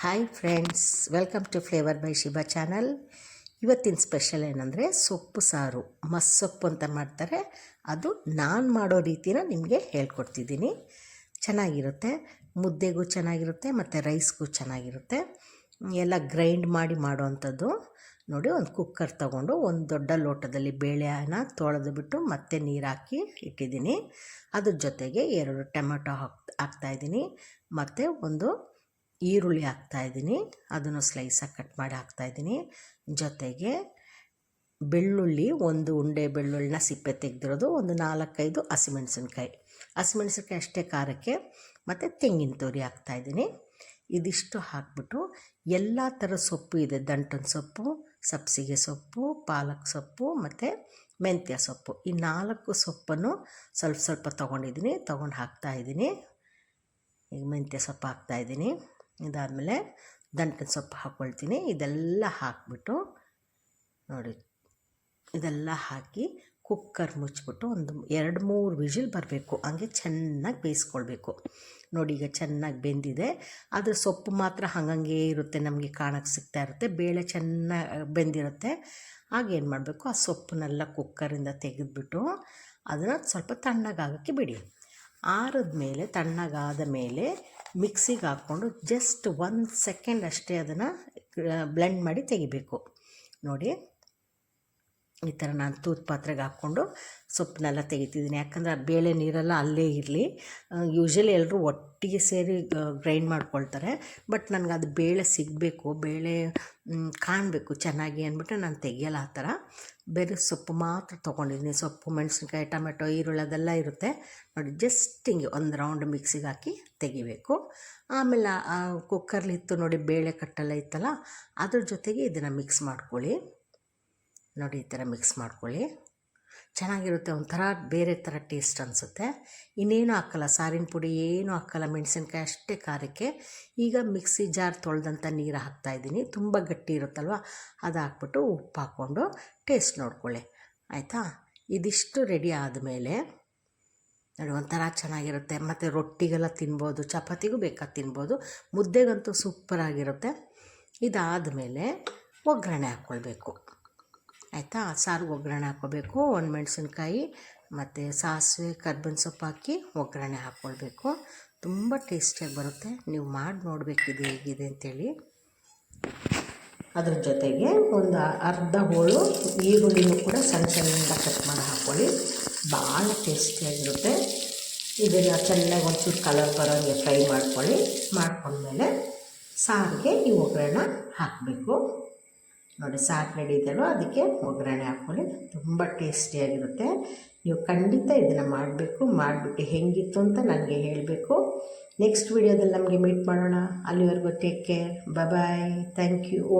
Hi friends, welcome to flavour by Shiba channel. ಇವತ್ತಿನ special ಏನಂದರೆ ಸೊಪ್ಪು ಸಾರು. ಮಸ್ಸೊಪ್ಪು ಅಂತ ಮಾಡ್ತಾರೆ, ಅದು ನಾನು ಮಾಡೋ ರೀತಿನ ನಿಮಗೆ ಹೇಳ್ಕೊಡ್ತಿದ್ದೀನಿ. ಚೆನ್ನಾಗಿರುತ್ತೆ, ಮುದ್ದೆಗೂ ಚೆನ್ನಾಗಿರುತ್ತೆ ಮತ್ತು ರೈಸ್ಗೂ ಚೆನ್ನಾಗಿರುತ್ತೆ. ಎಲ್ಲ ಗ್ರೈಂಡ್ ಮಾಡಿ ಮಾಡೋವಂಥದ್ದು. ನೋಡಿ, ಒಂದು ಕುಕ್ಕರ್ ತೊಗೊಂಡು ಒಂದು ದೊಡ್ಡ ಲೋಟದಲ್ಲಿ ಬೇಳೆನ ತೊಳೆದು ಬಿಟ್ಟು ಮತ್ತೆ ನೀರು ಹಾಕಿ ಇಟ್ಟಿದ್ದೀನಿ. ಅದ್ರ ಜೊತೆಗೆ 2 ಟೊಮೆಟೊ ಹಾಕ್ತಾಯಿದ್ದೀನಿ ಮತ್ತು ಒಂದು ಈರುಳ್ಳಿ ಹಾಕ್ತಾಯಿದ್ದೀನಿ, ಅದನ್ನು ಸ್ಲೈಸಾಗಿ ಕಟ್ ಮಾಡಿ ಹಾಕ್ತಾಯಿದ್ದೀನಿ. ಜೊತೆಗೆ ಬೆಳ್ಳುಳ್ಳಿ, ಒಂದು ಉಂಡೆ ಬೆಳ್ಳುಳ್ಳಿನ ಸಿಪ್ಪೆ ತೆಗೆದಿರೋದು, ಒಂದು 4-5 ಹಸಿಮೆಣಸಿನ್ಕಾಯಿ ಅಷ್ಟೇ ಖಾರಕ್ಕೆ, ಮತ್ತು ತೆಂಗಿನ ತುರಿ ಹಾಕ್ತಾಯಿದ್ದೀನಿ. ಇದಿಷ್ಟು ಹಾಕ್ಬಿಟ್ಟು ಎಲ್ಲ ಥರ ಸೊಪ್ಪು ಇದೆ, ದಂಟಿನ ಸೊಪ್ಪು, ಸಬ್ಸಿಗೆ ಸೊಪ್ಪು, ಪಾಲಕ್ ಸೊಪ್ಪು ಮತ್ತು ಮೆಂತ್ಯ ಸೊಪ್ಪು. ಈ 4 ಸೊಪ್ಪನ್ನು ಸ್ವಲ್ಪ ತೊಗೊಂಡು ಹಾಕ್ತಾಯಿದ್ದೀನಿ. ಈಗ ಮೆಂತ್ಯ ಸೊಪ್ಪು ಹಾಕ್ತಾಯಿದ್ದೀನಿ. ಇದಾದಮೇಲೆ ದಂಟಿನ ಸೊಪ್ಪು ಹಾಕ್ಕೊಳ್ತೀನಿ. ಇದೆಲ್ಲ ಹಾಕಿಬಿಟ್ಟು ನೋಡಿ, ಇದೆಲ್ಲ ಹಾಕಿ ಕುಕ್ಕರ್ ಮುಚ್ಚಿಬಿಟ್ಟು ಒಂದು 2-3 ವಿಷಿಲ್ ಬರಬೇಕು, ಹಂಗೆ ಚೆನ್ನಾಗಿ ಬೇಯಿಸ್ಕೊಳ್ಬೇಕು. ನೋಡಿ, ಈಗ ಚೆನ್ನಾಗಿ ಬೆಂದಿದೆ. ಆದರೆ ಸೊಪ್ಪು ಮಾತ್ರ ಹಂಗಂಗೆ ಇರುತ್ತೆ, ನಮಗೆ ಕಾಣಕ್ಕೆ ಸಿಗ್ತಾ ಇರುತ್ತೆ. ಬೇಳೆ ಚೆನ್ನಾಗಿ ಬೆಂದಿರುತ್ತೆ. ಆಗೇನು ಮಾಡಬೇಕು, ಆ ಸೊಪ್ಪನ್ನೆಲ್ಲ ಕುಕ್ಕರಿಂದ ತೆಗೆದುಬಿಟ್ಟು ಅದನ್ನು ಸ್ವಲ್ಪ ತಣ್ಣಗಾಗೋಕ್ಕೆ ಬಿಡಿ. ಆರಿದ್ಮೇಲೆ, ತಣ್ಣಗಾದ ಮೇಲೆ ಮಿಕ್ಸಿಗೆ ಹಾಕ್ಕೊಂಡು ಜಸ್ಟ್ 1 ಸೆಕೆಂಡ್ ಅಷ್ಟೇ ಅದನ್ನು ಬ್ಲೆಂಡ್ ಮಾಡಿ ತೆಗಿಬೇಕು. ನೋಡಿ, ಈ ಥರ ನಾನು ತೂತು ಪಾತ್ರೆಗೆ ಹಾಕ್ಕೊಂಡು ಸೊಪ್ಪನ್ನೆಲ್ಲ ತೆಗಿತಿದ್ದೀನಿ. ಯಾಕಂದರೆ ಆ ಬೇಳೆ ನೀರೆಲ್ಲ ಅಲ್ಲೇ ಇರಲಿ. ಯೂಶ್ವಲಿ ಎಲ್ಲರೂ ಒಟ್ಟಿಗೆ ಸೇರಿ ಗ್ರೈಂಡ್ ಮಾಡ್ಕೊಳ್ತಾರೆ, ಬಟ್ ನನಗೆ ಅದು ಬೇಳೆ ಸಿಗಬೇಕು, ಬೇಳೆ ಕಾಣಬೇಕು ಚೆನ್ನಾಗಿ ಅಂದ್ಬಿಟ್ಟು ನಾನು ತೆಗಿಯಲ್ಲ ಆ ಥರ. ಬೇರೆ ಸೊಪ್ಪು ಮಾತ್ರ ತೊಗೊಂಡಿದ್ದೀನಿ. ಸೊಪ್ಪು, ಮೆಣಸಿನ್ಕಾಯಿ, ಟೊಮೆಟೊ, ಈರುಳ್ಳಿ ಅದೆಲ್ಲ ಇರುತ್ತೆ. ನೋಡಿ, ಜಸ್ಟ್ ಹಿಂಗೆ ಒಂದು ರೌಂಡ್ ಮಿಕ್ಸಿಗೆ ಹಾಕಿ ತೆಗಿಬೇಕು. ಆಮೇಲೆ ಕುಕ್ಕರ್ಲಿತ್ತು ನೋಡಿ, ಬೇಳೆ ಕಟ್ಟೆಲ್ಲ ಇತ್ತಲ್ಲ, ಅದ್ರ ಜೊತೆಗೆ ಇದನ್ನು ಮಿಕ್ಸ್ ಮಾಡ್ಕೊಳ್ಳಿ. ನೋಡಿ, ಈ ಥರ ಮಿಕ್ಸ್ ಮಾಡ್ಕೊಳ್ಳಿ. ಚೆನ್ನಾಗಿರುತ್ತೆ, ಒಂಥರ ಬೇರೆ ಥರ ಟೇಸ್ಟ್ ಅನಿಸುತ್ತೆ. ಇನ್ನೇನು ಹಾಕಲ್ಲ, ಸಾರಿನ ಪುಡಿ ಏನೂ ಹಾಕಲ್ಲ, ಮೆಣಸಿನ್ಕಾಯಿ ಅಷ್ಟೇ ಖಾರಕ್ಕೆ. ಈಗ ಮಿಕ್ಸಿ ಜಾರ್ ತೊಳೆದಂಥ ನೀರು ಹಾಕ್ತಾಯಿದ್ದೀನಿ. ತುಂಬ ಗಟ್ಟಿ ಇರುತ್ತಲ್ವ, ಅದು ಹಾಕ್ಬಿಟ್ಟು ಉಪ್ಪು ಹಾಕ್ಕೊಂಡು ಟೇಸ್ಟ್ ನೋಡ್ಕೊಳ್ಳಿ, ಆಯಿತಾ. ಇದಿಷ್ಟು ರೆಡಿ ಆದಮೇಲೆ ನೋಡಿ, ಒಂಥರ ಚೆನ್ನಾಗಿರುತ್ತೆ. ಮತ್ತು ರೊಟ್ಟಿಗೆಲ್ಲ ತಿನ್ಬೋದು, ಚಪಾತಿಗೂ ಬೇಕಾದ ತಿನ್ಬೋದು, ಮುದ್ದೆಗಂತೂ ಸೂಪರಾಗಿರುತ್ತೆ. ಇದಾದಮೇಲೆ ಒಗ್ಗರಣೆ ಹಾಕ್ಕೊಳ್ಬೇಕು, ಆಯಿತಾ. ಸಾರಿಗೆ ಒಗ್ಗರಣೆ ಹಾಕ್ಕೋಬೇಕು. 1 ಮೆಣಸಿನ್ಕಾಯಿ ಮತ್ತು ಸಾಸಿವೆ, ಕರ್ಬೇವಿನ ಸೊಪ್ಪು ಹಾಕಿ ಒಗ್ಗರಣೆ ಹಾಕ್ಕೊಳ್ಬೇಕು. ತುಂಬ ಟೇಸ್ಟಿಯಾಗಿ ಬರುತ್ತೆ. ನೀವು ಮಾಡಿ ನೋಡಬೇಕು ಇದು ಹೇಗಿದೆ ಅಂತೇಳಿ. ಅದ್ರ ಜೊತೆಗೆ ಒಂದು ಅರ್ಧ ಹೋಳು ಈರುಳ್ಳಿನೂ ಕೂಡ ಸಣ್ಣದಿಂದ ಕಟ್ ಮಾಡಿ ಹಾಕ್ಕೊಳ್ಳಿ, ಭಾಳ ಟೇಸ್ಟಿಯಾಗಿರುತ್ತೆ. ಇದನ್ನು ಚೆನ್ನಾಗಿ ಒಂಚೂರು ಕಲರ್ ಬರೋಂಗೆ ಫ್ರೈ ಮಾಡ್ಕೊಂಡ್ಮೇಲೆ ಸಾರಿಗೆ ಈ ಒಗ್ಗರಣೆ ಹಾಕಬೇಕು. ನೋಡಿ, ಸಾರು ರೆಡಿ ಇದೆಯಲ್ವ, ಅದಕ್ಕೆ ಒಗ್ಗರಣೆ ಹಾಕ್ಕೊಳ್ಳಿ. ತುಂಬ ಟೇಸ್ಟಿಯಾಗಿರುತ್ತೆ. ನೀವು ಖಂಡಿತ ಇದನ್ನು ಮಾಡಿಬಿಟ್ಟು ಹೆಂಗಿತ್ತು ಅಂತ ನನಗೆ ಹೇಳಬೇಕು. ನೆಕ್ಸ್ಟ್ ವೀಡಿಯೋದಲ್ಲಿ ನಮಗೆ ಮೀಟ್ ಮಾಡೋಣ. ಅಲ್ಲಿವರೆಗೂ take care, bye, thank you.